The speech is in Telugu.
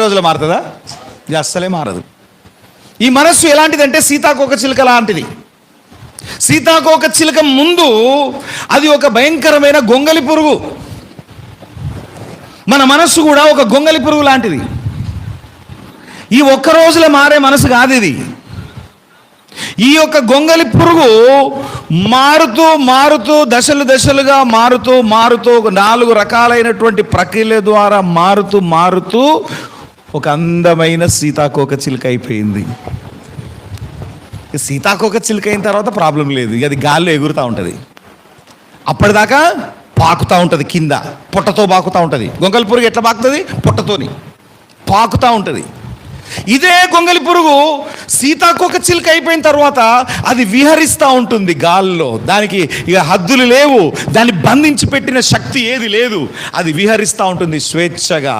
రోజులు మారుతుందా? ఇది అస్సలే మారదు. ఈ మనస్సు ఎలాంటిదంటే సీతాకోక చిలుక లాంటిది. సీతాకోక చిలుక ముందు అది ఒక భయంకరమైన గొంగలి పురుగు. మన మనస్సు కూడా ఒక గొంగలి పురుగు లాంటిది. ఈ ఒక్క రోజులో మారే మనసు కాదు ఇది. ఈ యొక్క గొంగలి పురుగు మారుతూ మారుతూ దశలు దశలుగా మారుతూ 4 రకాలైనటువంటి ప్రక్రియల ద్వారా మారుతూ ఒక అందమైన సీతాకోక చిలుక అయిపోయింది. సీతాకోక చిలుక అయిన తర్వాత ప్రాబ్లం లేదు, అది గాల్లో ఎగురుతూ ఉంటుంది. అప్పటిదాకా పాకుతూ ఉంటుంది, కింద పొట్టతో పాకుతూ ఉంటుంది. గొంగలి పురుగు ఎట్లా పాకుతుంది? పొట్టతోని పాకుతూ ఉంటుంది. ఇదే గొంగలి పురుగు సీతాకోక చిలుక అయిపోయిన తర్వాత అది విహరిస్తూ ఉంటుంది గాల్లో. దానికి ఇక హద్దులు లేవు, దాన్ని బంధించి పెట్టిన శక్తి ఏది లేదు. అది విహరిస్తూ ఉంటుంది స్వేచ్ఛగా.